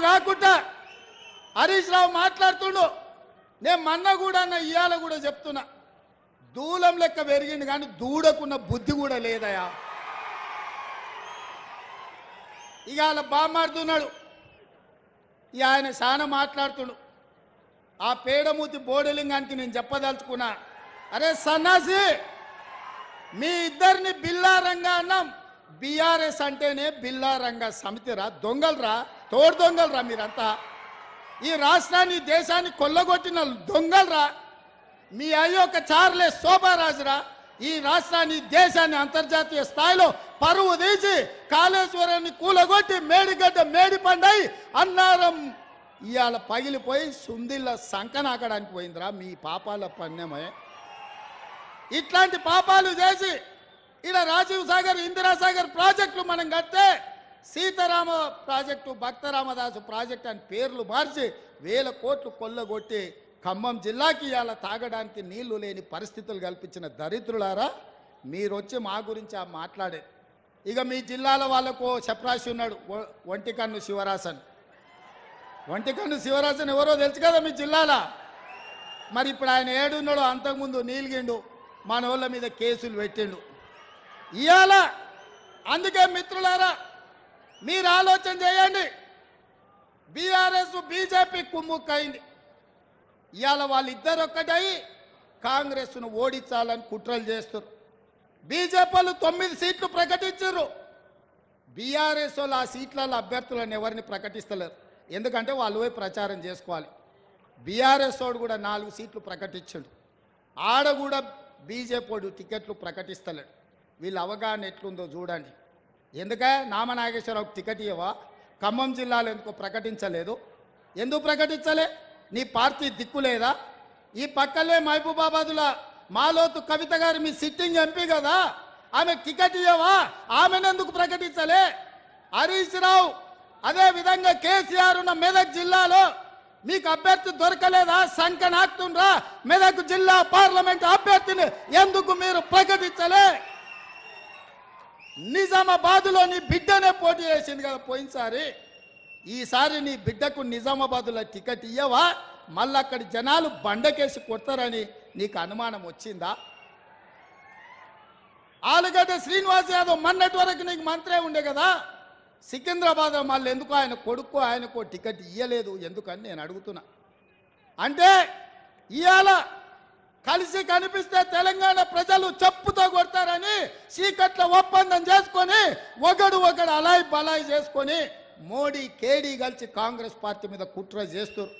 కాకుండా హరీష్ రావు మాట్లాడుతుండు. నేను మొన్న కూడా ఇవాళ కూడా చెప్తున్నా, దూలం లెక్క పెరిగింది కానీ దూడకున్న బుద్ధి కూడా లేదయా. ఇక అలా బామాడుతున్నాడు. ఇక ఆయన చాలా మాట్లాడుతుండు. ఆ పేడమూతి బోడలింగానికి నేను చెప్పదలుచుకున్నా, అరే సన్నాసి, మీ ఇద్దరిని బిల్లారంగా అన్నాం. బీఆర్ఎస్ అంటేనే బిల్లారంగా సమితిరా, దొంగలరా, తోడు దొంగలరా మీరంతా. ఈ రాష్ట్రాన్ని దేశాన్ని కొల్లగొట్టిన దొంగలరా. మీ అయ్యొక్క చార్లే శోభారాజురా. ఈ రాష్ట్రాన్ని దేశాన్ని అంతర్జాతీయ స్థాయిలో పరువు తీసి కాళేశ్వరాన్ని కూలగొట్టి మేడిగడ్డ మేడిపండై అన్నారం ఇవాళ పగిలిపోయి సుందిళ్ళ సంకనాకడానికి పోయిందిరా. మీ పాపాల పన్నెమే. ఇట్లాంటి పాపాలు చేసి ఇలా రాజీవ్ సాగర్, ఇందిరాసాగర్ ప్రాజెక్టులు మనం కడితే సీతారామ ప్రాజెక్టు, భక్తరామదాసు ప్రాజెక్టు అని పేర్లు మార్చి 1000 కోట్లు కొల్లగొట్టి ఖమ్మం జిల్లాకి ఇవాళ తాగడానికి నీళ్లు లేని పరిస్థితులు కల్పించిన దరిద్రులారా, మీరు వచ్చి మా గురించి మాట్లాడే. ఇక మీ జిల్లాల వాళ్ళకు చప్రాసి ఉన్నాడు, ఒంటికన్ను శివరాసన్. ఒంటికన్ను శివరాసన్ ఎవరో తెలుసు కదా మీ జిల్లాలో. మరి ఇప్పుడు ఆయన ఏడున్నాడు, అంతకుముందు నీలిగిండు, మన వాళ్ళ మీద కేసులు పెట్టిండు ఇవాళ. అందుకే మిత్రులారా, మీరు ఆలోచన చేయండి. బీఆర్ఎస్ బీజేపీ కుమ్ముక్కైంది. ఇవాళ వాళ్ళిద్దరు ఒక్కటై కాంగ్రెస్ను ఓడించాలని కుట్రలు చేస్తారు. బీజేపీలు 9 సీట్లు ప్రకటించారు. బీఆర్ఎస్ వాళ్ళు ఆ సీట్లలో అభ్యర్థులను ఎవరిని ప్రకటిస్తలేరు, ఎందుకంటే వాళ్ళు పోయి ప్రచారం చేసుకోవాలి. బీఆర్ఎస్ వాడు కూడా 4 సీట్లు ప్రకటించాడు. ఆడ కూడా బీజేపీ వాడు టికెట్లు ప్రకటిస్తలేడు. వీళ్ళ అవగాహన ఎట్లుందో చూడండి. ఎందుకే నామనాగేశ్వరరావుకి టికెట్ ఇవ్వవా? ఖమ్మం జిల్లాలో ఎందుకో ప్రకటించలేదు? ఎందుకు ప్రకటించలే? నీ పార్టీ దిక్కు లేదా? ఈ పక్కలే మహబూబాబాదుల మాలోతు కవిత గారు మీ సిట్టింగ్ ఎంపీ కదా, ఆమె టికెట్ ఇవ్వవా? ఆమెనెందుకు ప్రకటించలే? హరీష్ రావు అదే విధంగా కేసీఆర్ ఉన్న మెదక్ జిల్లాలో మీకు అభ్యర్థి దొరకలేదా? సంఖ్య నాకుతుండ్రా. మెదక్ జిల్లా పార్లమెంట్ అభ్యర్థిని ఎందుకు మీరు ప్రకటించలే? నిజామాబాద్లో నీ బిడ్డనే పోటీ చేసింది కదా పోయినసారి. ఈసారి నీ బిడ్డకు నిజామాబాద్లో టికెట్ ఇయ్యవా? మళ్ళీ అక్కడి జనాలు బండకేసి కొడతారని నీకు అనుమానం వచ్చిందా? ఆలుగడ్డ శ్రీనివాస్ యాదవ్ మొన్నటి వరకు నీకు మంత్రే ఉండే కదా. సికింద్రాబాద్ మళ్ళీ ఎందుకు ఆయన కొడుకు ఆయనకు టికెట్ ఇయ్యలేదు ఎందుకని నేను అడుగుతున్నా. అంటే ఇవాళ కలిసి కనిపిస్తే తెలంగాణ ప్రజలు చెప్పుతో కొడతారని చీకట్ల ఒప్పందం చేసుకొని ఒకడు అలాయి బలాయి చేసుకొని మోడీ కేడీ కలిసి కాంగ్రెస్ పార్టీ మీద కుట్ర చేస్తారు.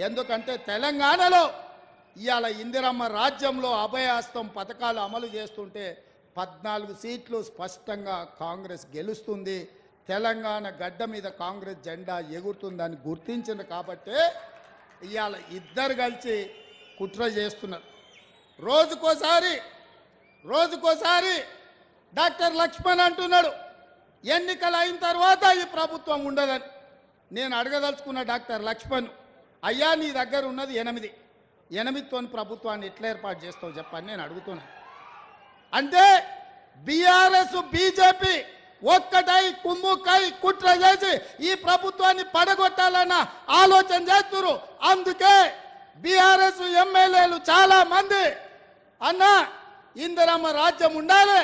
ఎందుకంటే తెలంగాణలో ఇవాళ ఇందిరమ్మ రాజ్యంలో అభయహస్తం పథకాలు అమలు చేస్తుంటే 14 సీట్లు స్పష్టంగా కాంగ్రెస్ గెలుస్తుంది. తెలంగాణ గడ్డ మీద కాంగ్రెస్ జెండా ఎగురుతుందని గుర్తించింది కాబట్టే ఇవాళ ఇద్దరు కలిసి కుట్ర చేస్తున్నారు. రోజుకోసారి డాక్టర్ లక్ష్మణ్ అంటున్నాడు ఎన్నికలు అయిన తర్వాత ఈ ప్రభుత్వం ఉండదని. నేను అడగదలుచుకున్న డాక్టర్ లక్ష్మణ్, అయ్యా నీ దగ్గర ఉన్నది 8 ప్రభుత్వాన్ని ఎట్లా ఏర్పాటు చేస్తావు చెప్పని నేను అడుగుతున్నాను. అంటే బీఆర్ఎస్ బీజేపీ ఒక్కటై కుమ్ముకై కుట్ర చేసి ఈ ప్రభుత్వాన్ని పడగొట్టాలన్న ఆలోచన చేస్తున్నారు. అందుకే బీఆర్ఎస్ ఎమ్మెల్యేలు చాలా మంది అన్న ఇందిరమ్మ రాజ్యం ఉండాలి,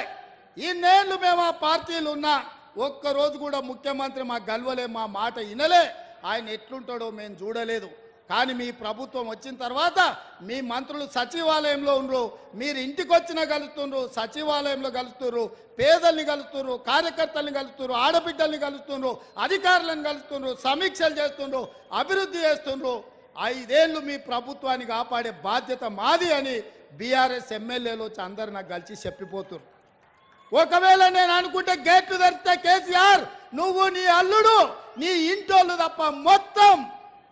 ఇన్నేళ్ళు మేము ఆ పార్టీలు ఉన్నా ఒక్కరోజు కూడా ముఖ్యమంత్రి మా గల్వలే, మా మాట వినలే, ఆయన ఎట్లుంటాడో మేము చూడలేదు. కానీ మీ ప్రభుత్వం వచ్చిన తర్వాత మీ మంత్రులు సచివాలయంలో ఉండరు, మీరు ఇంటికి వచ్చిన కలుస్తున్నారు, సచివాలయంలో కలుస్తున్నారు, పేదల్ని కలుస్తున్నారు, కార్యకర్తల్ని కలుస్తున్నారు, ఆడబిడ్డల్ని కలుస్తున్నారు, అధికారులను కలుస్తున్నారు, సమీక్షలు చేస్తున్నారు, అభివృద్ధి చేస్తున్నారు. 5 ఏళ్ళు మీ ప్రభుత్వాన్ని కాపాడే బాధ్యత మాది అని బీఆర్ఎస్ ఎమ్మెల్యేలు వచ్చి అందరు నాకు కలిసి చెప్పిపోతున్నారు. ఒకవేళ నేను అనుకుంటే గేట్లు తెరిస్తే కేసీఆర్ నువ్వు నీ అల్లుడు నీ ఇంటోళ్ళు తప్ప మొత్తం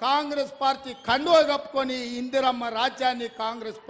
కాంగ్రెస్ పార్టీ కండువ కప్పుకొని ఇందిరమ్మ రాజ్యాన్ని కాంగ్రెస్